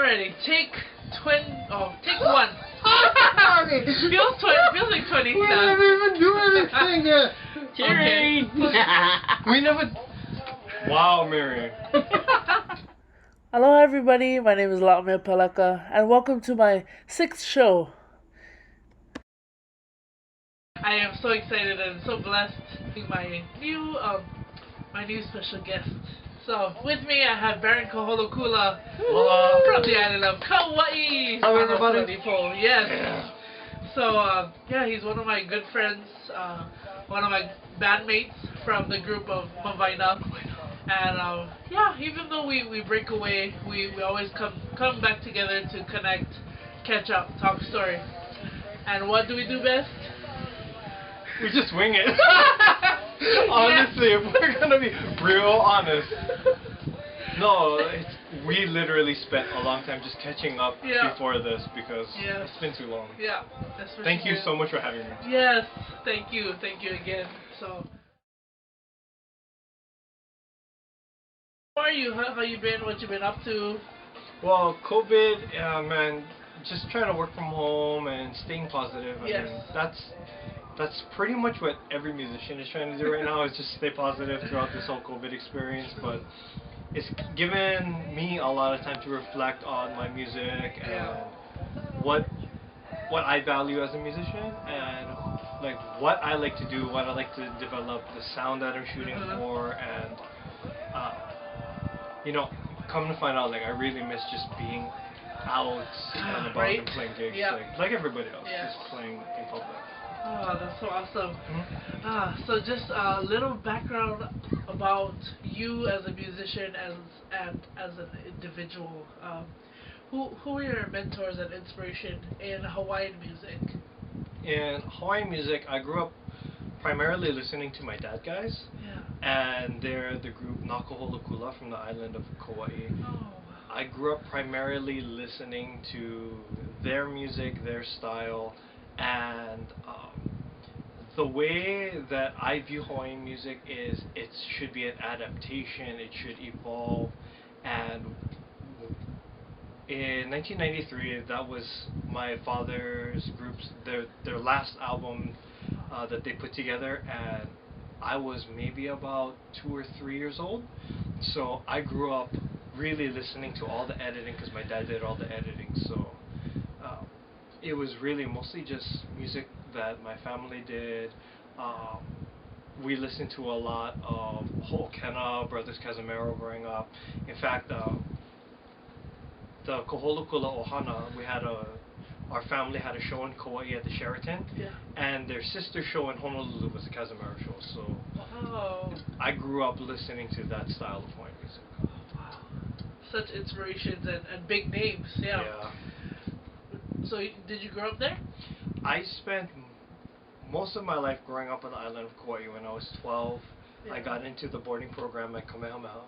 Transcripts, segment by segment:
Alrighty, take one. feels like 20 We steps. didn't even do anything yet. Cheering! We never. Wow, Mary. Hello everybody, my name is La'amea Paleka, and welcome to my 6th show. I am so excited and so blessed to be my new special guest. So with me I have Baron Kaholokula from the island of Kaua'i. Hello everybody. Yes. Yeah. So he's one of my good friends, one of my bandmates from the group of Hawaiian. And even though we break away, we always come back together to connect, catch up, talk story. And what do we do best? We just wing it. Honestly, if we're gonna be real honest. No, we literally spent a long time just catching up before this because it's been too long. Yeah. Thank you so much for having me. Yes, thank you again. So, how are you? How you been? What you been up to? Well, COVID, man, just trying to work from home and staying positive. I mean, that's pretty much what every musician is trying to do right now, is just stay positive throughout this whole COVID experience. But it's given me a lot of time to reflect on my music and what I value as a musician, and like what I like to do, what I like to develop, the sound that I'm shooting for, and come to find out, like, I really miss just being out and about and playing gigs, like everybody else, just playing in public. Oh, that's so awesome. So just a little background about you as a musician and as an individual. Who are your mentors and inspiration in Hawaiian music? In Hawaiian music, I grew up primarily listening to my dad guys. And they're the group Kaholokula from the island of Kaua'i. Oh. I grew up primarily listening to their music, their style, and the way that I view Hawaiian music is it should be an adaptation, it should evolve. And in 1993, that was my father's group's their last album that they put together, and I was maybe about 2 or 3 years old. So I grew up really listening to all the editing because my dad did all the editing. So it was really mostly just music that my family did. We listened to a lot of Ho'okena, Brothers Casimiro growing up. In fact, the Kaholokula Ohana, our family had a show in Kauai at the Sheraton, and their sister show in Honolulu was the Casimiro show. So I grew up listening to that style of Hawaiian music. Oh, wow. Such inspirations and big names, yeah. So did you grow up there? I spent most of my life growing up on the island of Kauai. When I was 12, I got into the boarding program at Kamehameha.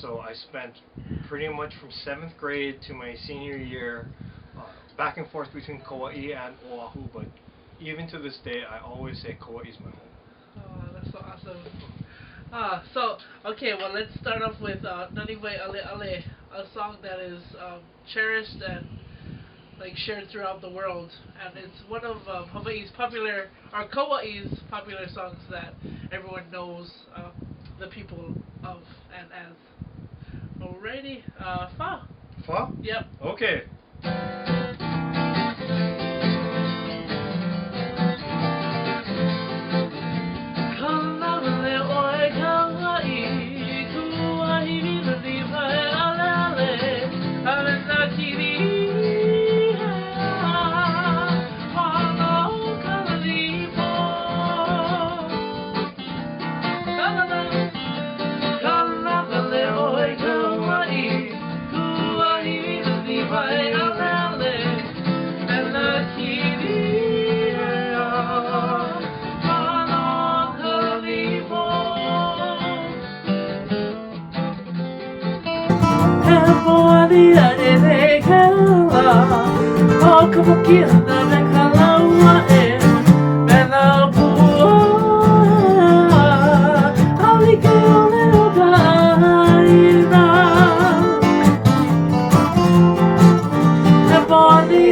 So I spent pretty much from 7th grade to my senior year back and forth between Kauai and O'ahu, but even to this day, I always say Kauai is my home. Oh, that's so awesome. Well, let's start off with Naniwai Ale Ale, a song that is cherished and shared throughout the world, and it's one of Hawaii's popular, or Kauai's popular songs that everyone knows the people of and as. Alrighty, Fa. Fa? Yep. Okay.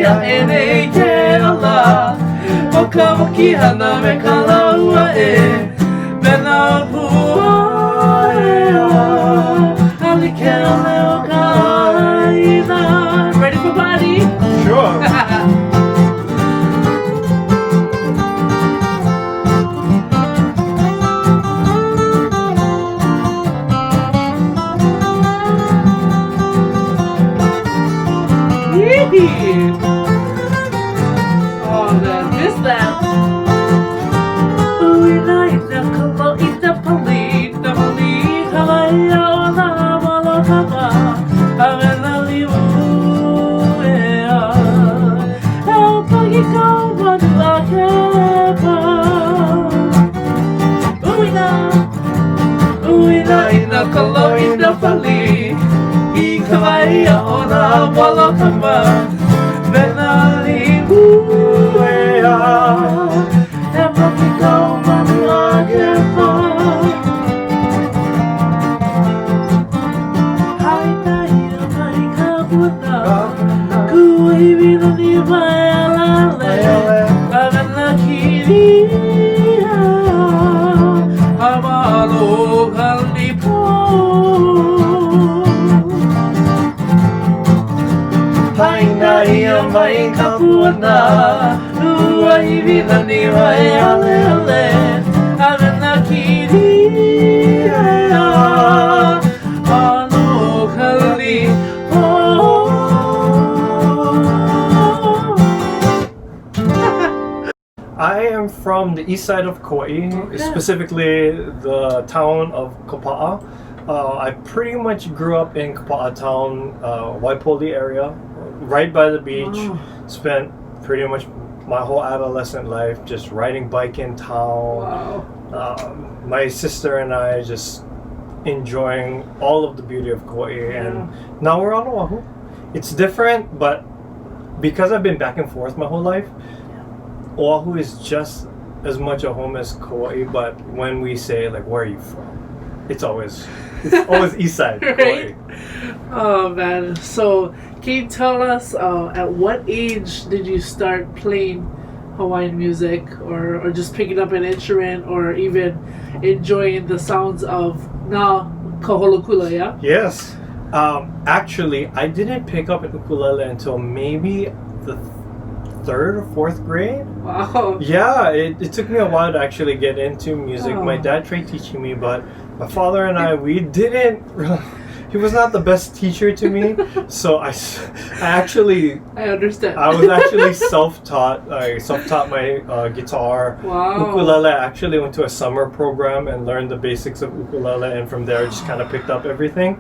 ia e nei ke ala o ka waki hana me ka laua e Mena pua e a Ali ke ale o ka aina Ready for body? Sure. Oh man, missed that. Uina ina kalo ina pali Hawaii o na malokama Avena limu ea El pagi kau manu a kepa Uina ina kalo ina pali Hawaii o na malokama Avena limu ea El pagi kau manu a kepa Mai kapuana Ua hivina ni vai ale ale Avena kiri Ano kali I am from the east side of Kauai, specifically the town of Kapa'a. I pretty much grew up in Kapa'a town, Waipoli area, right by the beach. Spent pretty much my whole adolescent life just riding bike in town. My sister and I just enjoying all of the beauty of Kauai, and now we're on O'ahu. It's different, but because I've been back and forth my whole life, O'ahu is just as much a home as Kauai. But when we say like, where are you from? It's always east side. Right? Oh man, so can you tell us at what age did you start playing Hawaiian music or just picking up an instrument or even enjoying the sounds of na Kaholokula, yeah? Yes. Actually, I didn't pick up an ukulele until maybe the 3rd or 4th grade. Wow. Yeah, it took me a while to actually get into music. My dad tried teaching me, but my father and I, we didn't really, he was not the best teacher to me. So I understand. I was actually self-taught. I self-taught my guitar. Wow. Ukulele. I actually went to a summer program and learned the basics of ukulele, and from there I just kind of picked up everything.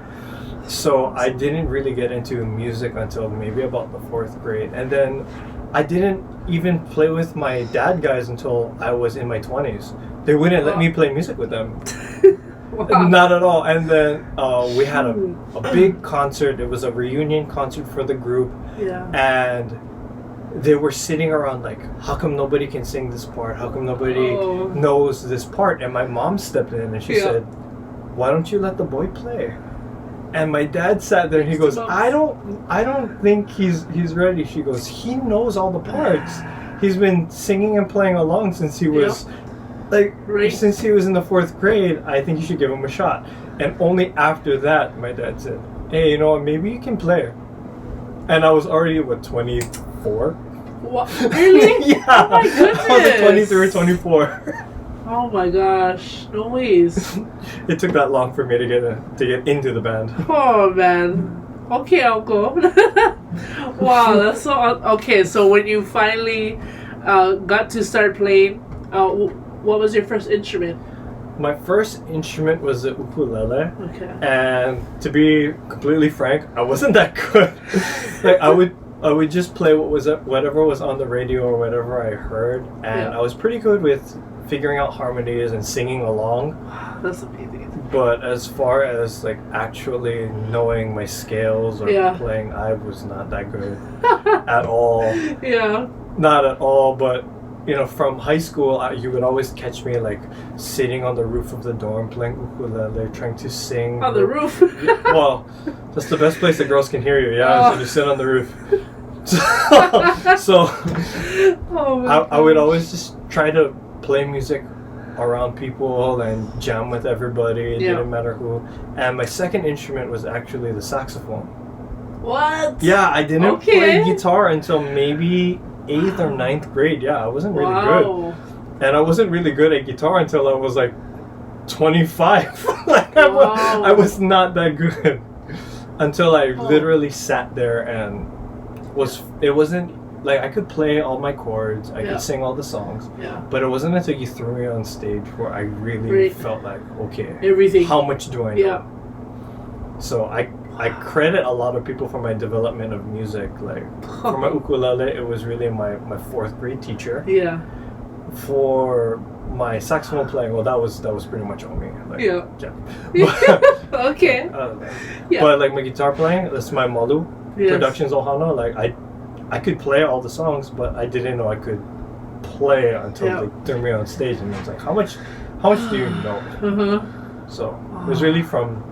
So I didn't really get into music until maybe about the 4th grade. And then I didn't even play with my dad guys until I was in my 20s. They wouldn't let me play music with them. Wow. Not at all. And then we had a big concert. It was a reunion concert for the group. Yeah. And they were sitting around like, how come nobody can sing this part? How come nobody knows this part? And my mom stepped in and she said, why don't you let the boy play? And my dad sat there and he goes, I don't think he's ready. She goes, he knows all the parts. He's been singing and playing along since he was since he was in the 4th grade. I think you should give him a shot. And only after that my dad said, hey, you know what, maybe you can play. And I was already 24. What? Really? Yeah. Oh my goodness. I was like 23 or 24. Oh my gosh, no ways. It took that long for me to get into the band. Oh man. Okay, I'll go. Wow, that's so okay. So when you finally got to start playing, what was your first instrument? My first instrument was the ukulele. Okay. And to be completely frank, I wasn't that good. Like I would just play whatever was on the radio or whatever I heard, and I was pretty good with figuring out harmonies and singing along. That's amazing. But as far as like actually knowing my scales or playing, I was not that good at all. Yeah. Not at all. But you know, from high school, you would always catch me like sitting on the roof of the dorm playing ukulele, trying to sing. On the roof? Well, that's the best place that girls can hear you. Yeah, so just sit on the roof. So Oh my I would gosh. always just try to play music around people and jam with everybody. It Yeah. didn't matter who. And my second instrument was actually the saxophone. What? Yeah, I didn't Okay. play guitar until maybe 8th or 9th grade. Yeah, I wasn't really good. Wow. And I wasn't really good at guitar until I was like 25. Like Wow. I was not that good until I Oh. literally sat there and it wasn't like I could play all my chords, I Yeah. could sing all the songs, Yeah. but it wasn't until you threw me on stage where I really Right. felt like, okay, Everything. how much do I know? Yeah. So I credit a lot of people for my development of music. Like for my ukulele, it was really my 4th grade teacher. Yeah. For my saxophone playing, well, that was pretty much on me. Like, Yeah. But, Okay. Yeah. but like my guitar playing, that's my Malu Yes. Productions Ohana. Like I could play all the songs, but I didn't know I could play until Yeah. they threw me on stage, and it was like, how much do you know? Uh-huh. So it was really from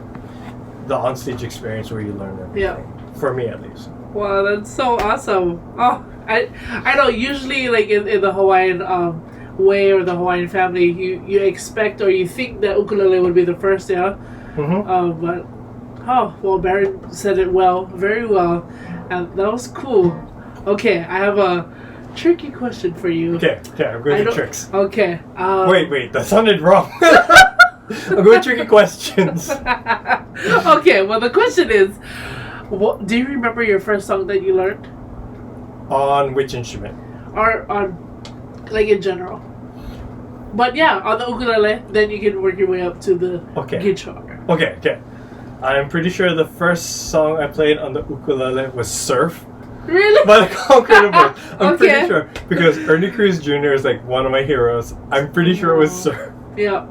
the onstage experience where you learn everything. Yeah. For me, at least. Wow, that's so awesome. Oh, I know usually like in the Hawaiian way or the Hawaiian family, you expect or you think that ukulele would be the first, yeah. Mm-hmm. But well, Baron said it well, very well, and that was cool. Okay, I have a tricky question for you. Okay, I'm I going to don't- tricks. Okay. Wait, that sounded wrong. I'm going to tricky questions. Okay. Well, the question is, what do you remember your first song that you learned, On which instrument? or on, like in general? But yeah, on the ukulele, then you can work your way up to the Okay. guitar. Okay. I'm pretty sure the first song I played on the ukulele was Surf Really? by the Concrete Boys. I'm Okay. pretty sure. Because Ernie Cruz Jr. is like one of my heroes. I'm pretty sure it was Surf. Yeah.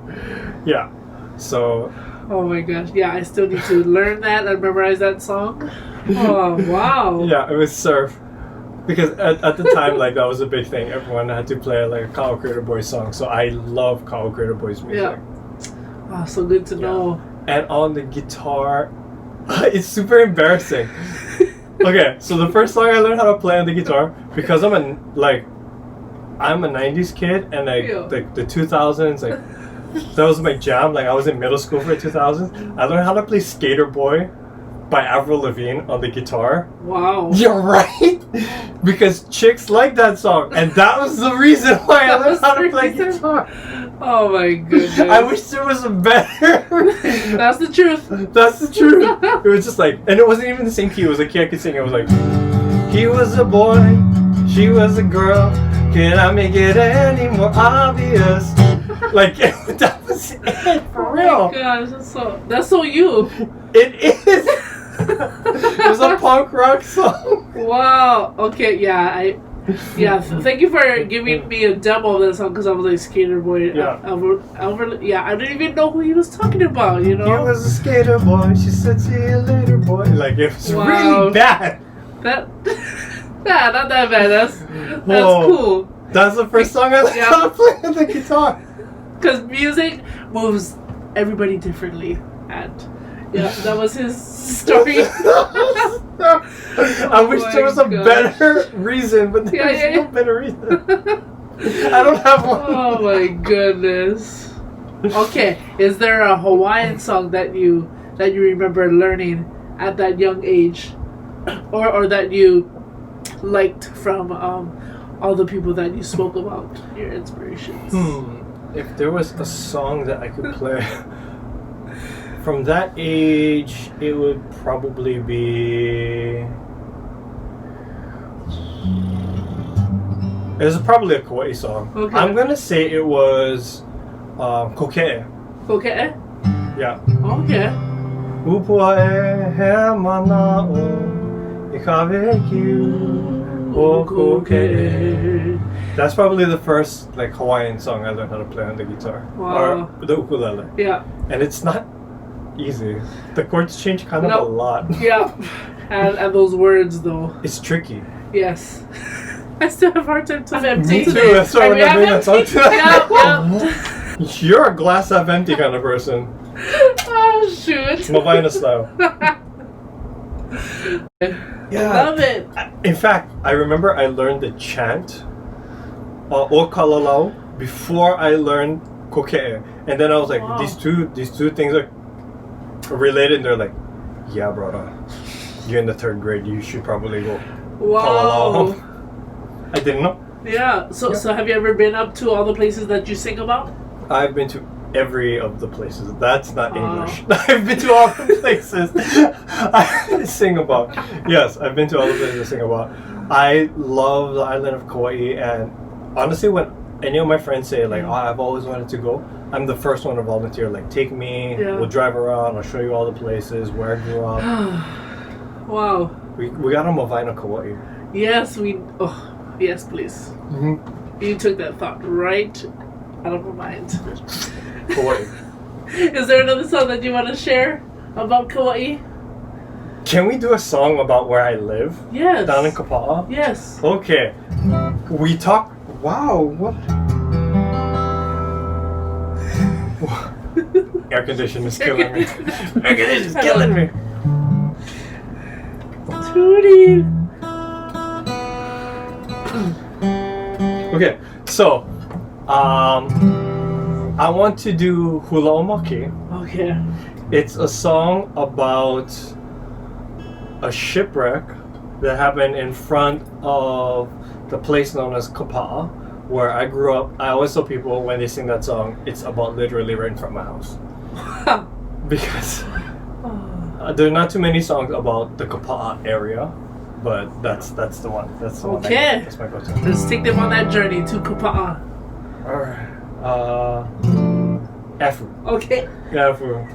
Yeah. So, Oh my gosh. Yeah, I still need to learn that and memorize that song. Oh wow. yeah, it was Surf. Because at the time, like, that was a big thing. Everyone had to play like a Kyle Crater Boys song. So I love Kyle Crater Boys music. Yeah. Oh, so good to know. And on the guitar, it's super embarrassing. Okay, so the first song I learned how to play on the guitar, because I'm a 90s kid, and like Yeah. the 2000s, like that was my jam. Like I was in middle school for the 2000s. I learned how to play Skater Boy by Avril Lavigne on the guitar. Wow. You're right, because chicks like that song, and that was the reason why I That learned was how the to play reason? guitar. Oh my goodness. I wish there was a better. That's the truth. That's the truth. It was just like, and it wasn't even the same key. It was a key I could sing. It was like, he was a boy, she was a girl. Can I make it any more obvious? Like that was it for Oh real. my gosh, that's so you. It is. It was a punk rock song. Wow. Okay. Yeah. Thank you for giving me a demo of that song because I was like Skater Boy. Yeah. Yeah. I didn't even know who he was talking about. You know. He was a skater boy. She said, "See you later, boy." Like it was Wow. really bad. That. Yeah, not that bad. That's Whoa. cool. That's the first song I learned Yeah. how to play on the guitar. Because music moves everybody differently, and yeah, that was his story. I wish there was a my gosh. better reason, but there's Yeah. no better reason. I don't have one. Oh my goodness. Okay, is there a Hawaiian song that you remember learning at that young age, or that you liked from all the people that you spoke about, your inspirations? If there was a song that I could play from that age, it would probably be. It's probably a Kaua'i song. Okay. I'm gonna say it was Koke'e. Okay. Yeah. Okay. Upua e he mana o I kawe kiu o Koke'e. That's probably the first like Hawaiian song I learned how to play on the guitar. Wow. Or the ukulele. Yeah. And it's not easy. The chords change kind of No. a lot. Yeah. And those words though. It's tricky. Yes. I still have a hard time to empty. Me too. That's why when I bring that song to Yeah. You're a glass half empty kind of person. Oh shoot. Mavaina style. I love it. In fact, I remember I learned the chant O before I learned Koke'e. And then I was like, Wow. these two things are related, and they're like, yeah, brother, you're in the 3rd grade, you should probably go Wow. Kalalao. I didn't know. Yeah. So have you ever been up to all the places that you sing about? I've been to every of the places. That's not Wow. English. I've been to all the places I sing about. Yes, I've been to all the places I sing about. I love the island of Kauai, and honestly, when any of my friends say like, "Oh, I've always wanted to go," I'm the first one to volunteer. Like, take me. Yeah. We'll drive around. I'll show you all the places where I grew up. Wow. We got a Mavaina Kauai. Yes, yes, please. Mm-hmm. You took that thought right out of my mind. Kauai. Is there another song that you want to share about Kauai? Can we do a song about where I live? Yes. Down in Kapa'a? Yes. Okay. We talk. Wow, what? Air conditioning is killing me. Air conditioning is killing me. Tootie. Okay, so I want to do Hula Omaki. Okay. It's a song about a shipwreck that happened in front of the place known as Kapa'a, where I grew up. I always tell people when they sing that song, it's about literally right in front of my house. Because there are not too many songs about the Kapa'a area, but that's the one. That's the one. Okay. That's my go-to. Let's take them on that journey to Kapa'a. Alright. Afu. Okay. Afu.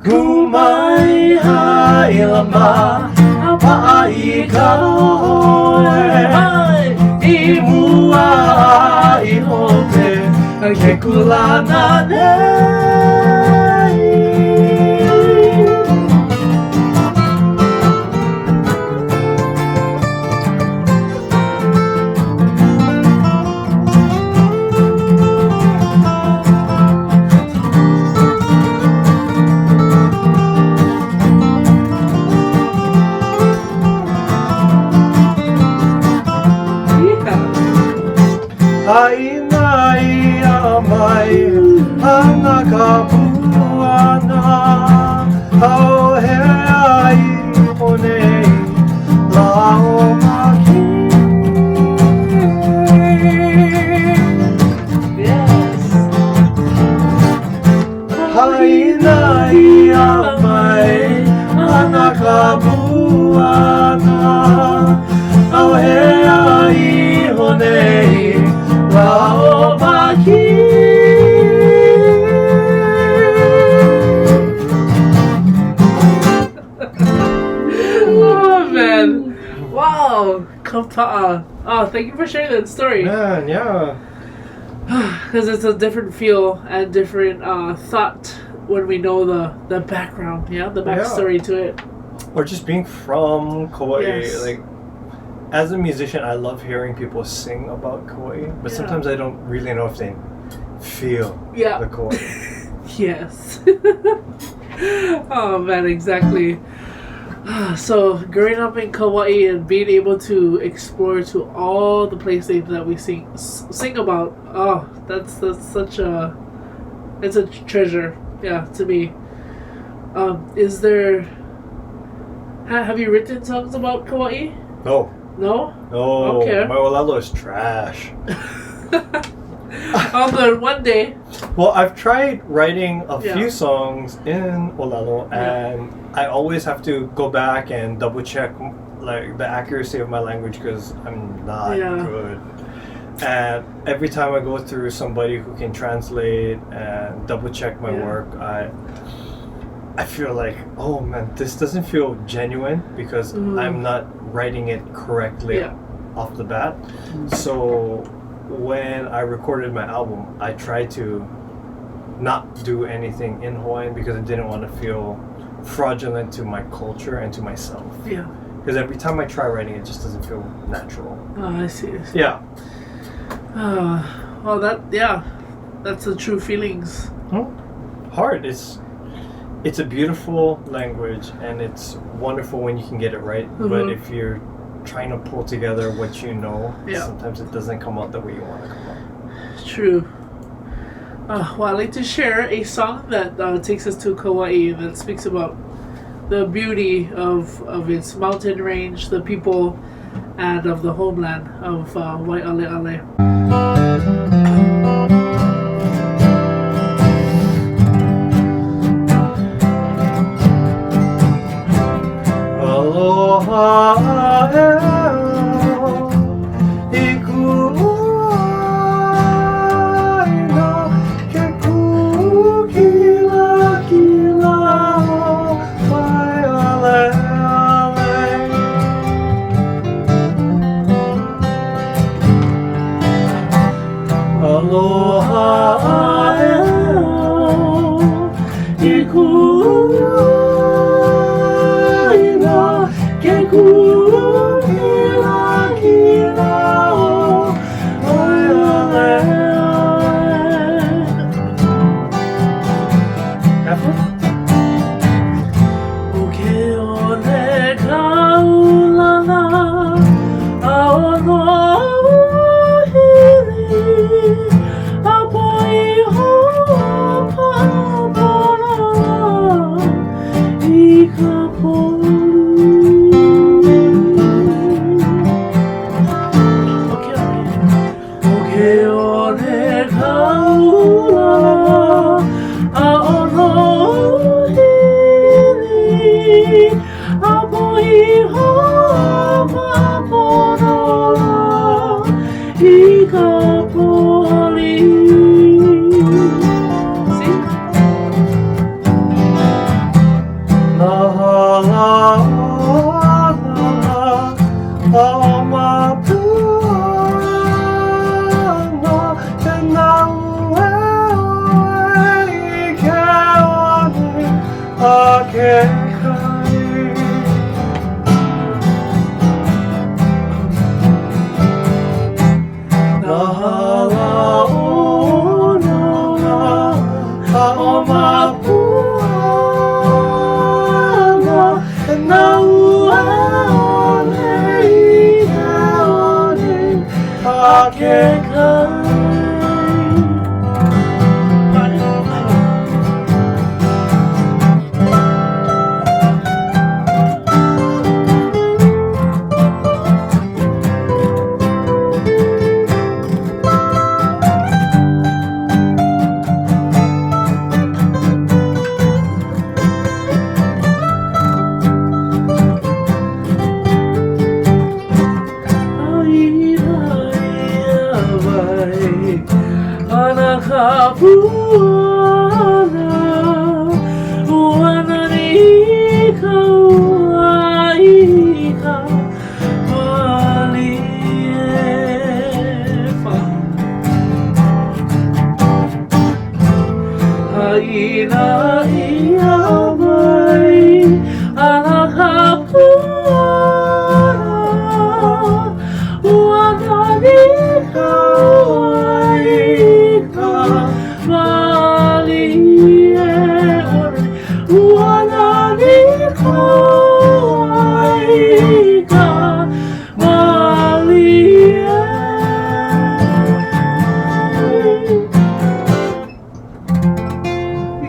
Kumai hai lama Kapa'a Kaua'i I mua I hope Ke kulana nei Hainai amai hana kapuana Hauhe ai honei La'amea Yes Hainai amai hana kapuana Hauhe ai honei Oh man! Wow, Kapa'a. Oh, thank you for sharing that story. Man, yeah. Because it's a different feel and different thought when we know the background, yeah, the backstory to it. Or just being from Kauai, Yes. like. As a musician, I love hearing people sing about Kauai, but Yeah. sometimes I don't really know if they feel Yeah. the Kauai. Yes. Oh man, exactly. So growing up in Kauai and being able to explore to all the places that we sing about, oh, that's such a it's a treasure. Yeah, to me. Is there? Have you written songs about Kaua'i? No. No. No. Okay. My Olelo is trash. I'll learn one day. Well, I've tried writing a Yeah. few songs in Olelo, and I always have to go back and double check like the accuracy of my language because I'm not good. And every time I go through somebody who can translate and double check my work, I feel like, oh man, this doesn't feel genuine because I'm not writing it correctly off the bat. So when I recorded my album, I tried to not do anything in Hawaiian because I didn't want to feel fraudulent to my culture and to myself. Yeah. Because every time I try writing, it just doesn't feel natural. Oh, I see. Yeah. Well, that's the true feelings. Hard. It's a beautiful language and it's wonderful when you can get it right. But if you're trying to pull together what you know, sometimes it doesn't come out the way you want to come out. True. Well, I'd like to share a song that takes us to Kaua'i that speaks about the beauty of its mountain range, the people, and of the homeland of Wai'ale'ale. Aloha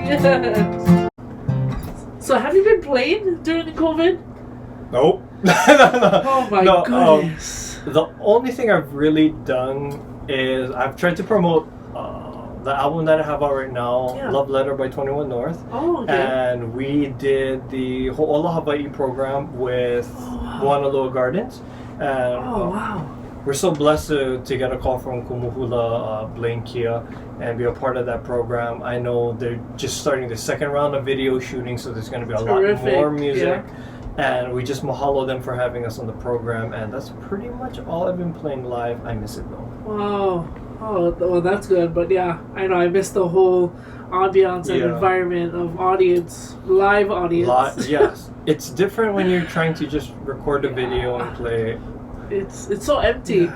Yes. So have you been playing during the COVID? Nope. Oh my goodness. The only thing I've really done is I've tried to promote the album that I have out right now, Yeah. Love Letter by 21 North. Oh, okay. And we did the Ho'ola Hawaii program with Moanaloa Gardens. And Oh, wow. we're so blessed to get a call from Kumuhula, Blaine Kia, and be a part of that program. I know they're just starting the second round of video shooting, so there's going to be a lot more music. And we just mahalo them for having us on the program, and that's pretty much all I've been playing live. I miss it though. Wow. Oh, well, that's good. But yeah, I know I missed the whole ambiance and environment of audience, live audience. Yes. It's different when you're trying to just record a video and play. It's so empty.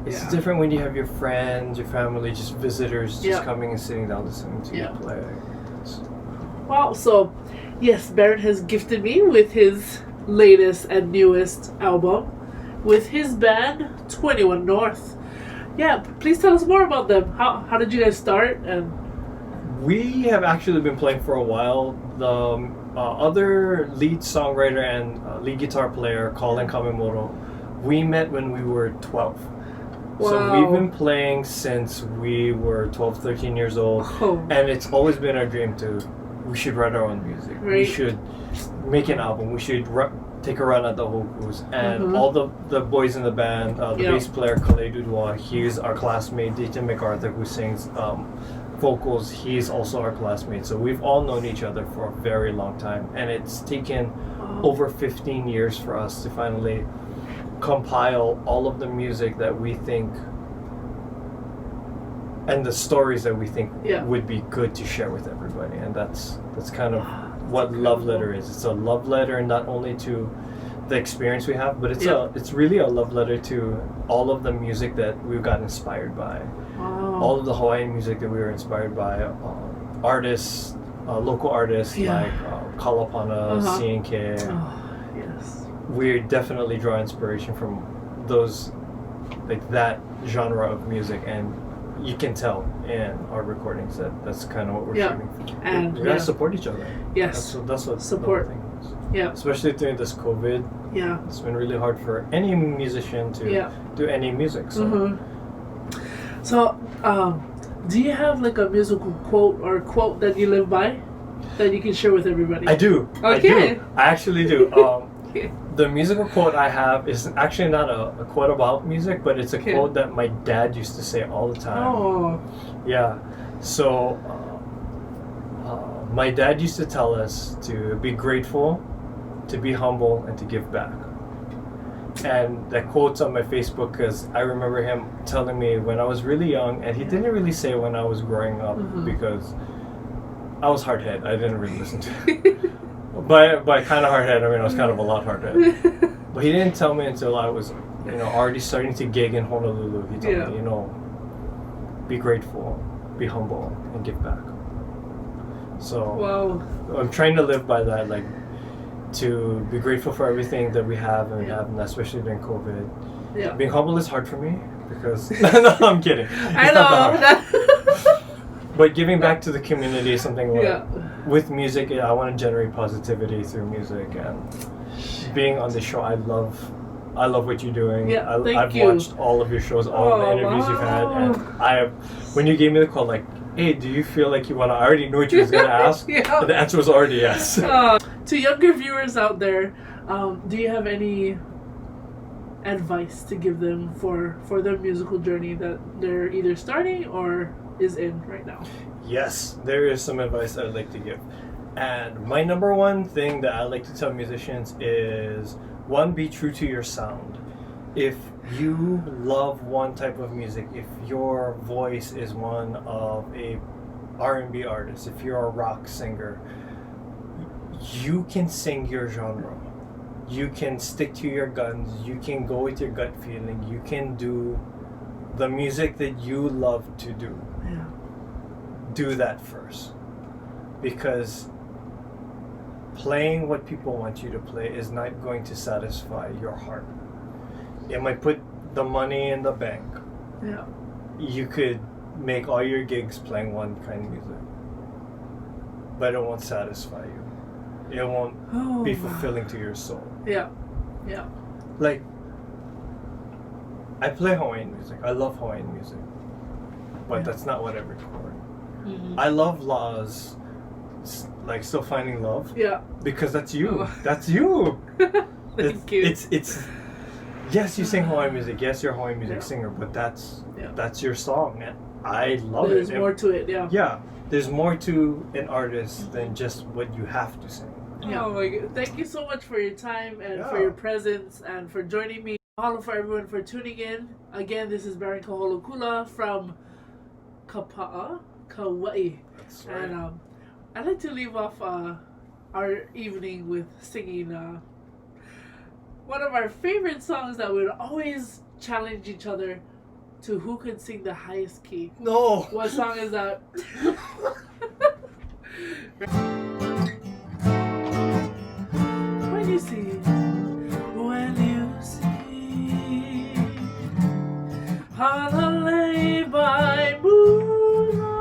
It's different when you have your friends, your family, just visitors just coming and sitting down listening to you play. Wow. So, yes, Baron has gifted me with his latest and newest album with his band 21 North. Yeah, please tell us more about them. How did you guys start? And we have actually been playing for a while. The other lead songwriter and lead guitar player, Colin Kamemoto, we met when we were 12. Wow. So we've been playing since we were 12, 13 years old. Oh. And it's always been our dream we should write our own music. Right. We should make an album. We should take a run at the hokus. And all the boys in the band, the bass player, Kale Dudua, he's our classmate. Deacon MacArthur, who sings vocals, he's also our classmate. So we've all known each other for a very long time. And it's taken over 15 years for us to finally compile all of the music that we think and the stories that we think would be good to share with everybody. And that's kind of what Love Letter is. It's a love letter not only to the experience we have, but it's really a love letter to all of the music that we've got inspired by. All of the Hawaiian music that we were inspired by, artists, local artists like Kalapana, CNK. Yes. We definitely draw inspiration from those, like that genre of music, and you can tell in our recordings that's kind of what we're shooting for. And we gotta support each other. Yes. That's what support. the thing is. Yeah. Especially during this COVID. Yeah. It's been really hard for any musician to do any music. So. So, do you have like a musical quote that you live by that you can share with everybody? I do. Okay. I actually do. The musical quote I have is actually not a quote about music, but it's a quote that my dad used to say all the time. Oh. Yeah. So, my dad used to tell us to be grateful, to be humble, and to give back. And that quote's on my Facebook because I remember him telling me when I was really young, and he didn't really say when I was growing up because I was hard-headed. I didn't really listen to it. By kind of hard-headed, I mean I was kind of a lot hard-headed. But he didn't tell me until I was, already starting to gig in Honolulu. He told me, be grateful, be humble, and give back. So I'm trying to live by that, like, to be grateful for everything that we have and especially during COVID. Yeah. Being humble is hard for me because no, I'm kidding. I know. But giving back to the community is something with music. I want to generate positivity through music, and being on the show, I love what you're doing. Yeah, I've watched all of your shows, all of the interviews you've had, and when you gave me the call, like, hey, do you feel like you want to? I already knew what you was gonna ask. And the answer was already yes. To younger viewers out there, do you have any advice to give them for their musical journey that they're either starting or is in right now? Yes, there is some advice I'd like to give. And my number one thing that I like to tell musicians is, one, be true to your sound. If you love one type of music, if your voice is one of a R&B artist, if you're a rock singer, you can sing your genre. You can stick to your guns. You can go with your gut feeling. You can do the music that you love to do. Yeah. Do that first. Because playing what people want you to play is not going to satisfy your heart. It might put the money in the bank. You could make all your gigs playing one kind of music. but it won't satisfy you. It won't be fulfilling to your soul. Yeah. Yeah. Like, I play Hawaiian music. I love Hawaiian music. But that's not what I record. Mm-hmm. I love La'a's, like, Still Finding Love. Yeah. Because that's you. Oh. That's you. Thank you. It's yes, you sing Hawaiian music. Yes, you're a Hawaiian music singer, but that's your song, and I love There's it. more to it, yeah. Yeah, there's more to an artist than just what you have to sing. Yeah. Oh my God. Thank you so much for your time and for your presence and for joining me. Mahalo for everyone for tuning in. Again, this is Baron Kaholokula from Kapa'a Kaua'i. That's right. And I'd like to leave off our evening with singing one of our favorite songs that would always challenge each other to who could sing the highest key. No. What song is that? When you see Hallelujah by moonlight,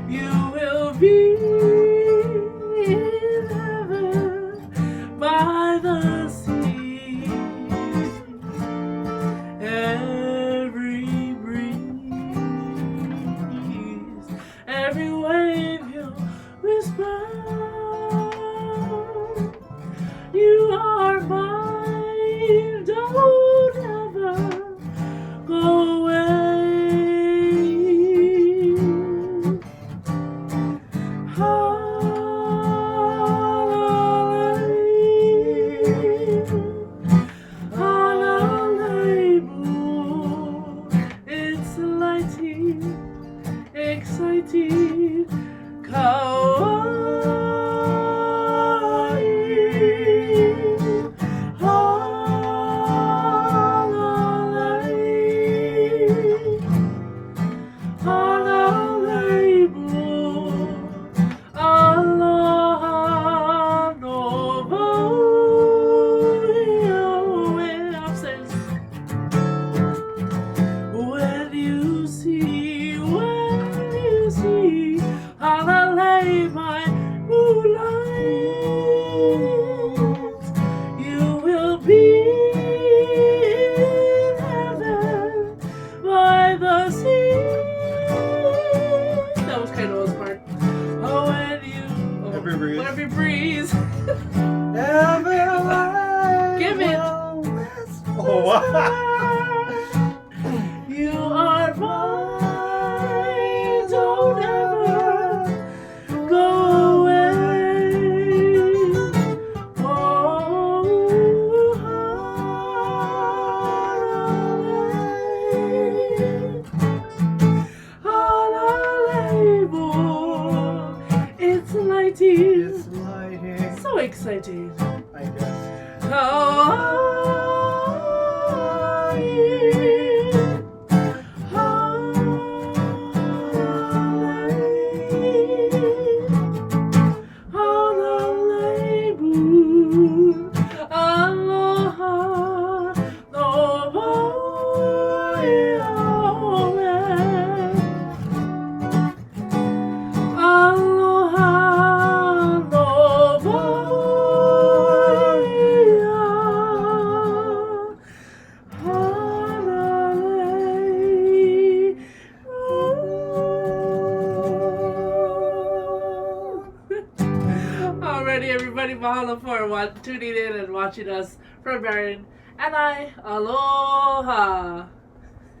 you will be in heaven by the sea. Every breeze, every wave you'll whisper, you are mine, don't ever go away. Hallelujah, it's lighting, exciting, Every breeze. Give it. Oh, wow. You are mine, don't ever go away. Oh, hallelujah, it's lighting. So exciting. I guess. Alrighty, everybody, mahalo for tuning in and watching us from Baron and I. Aloha.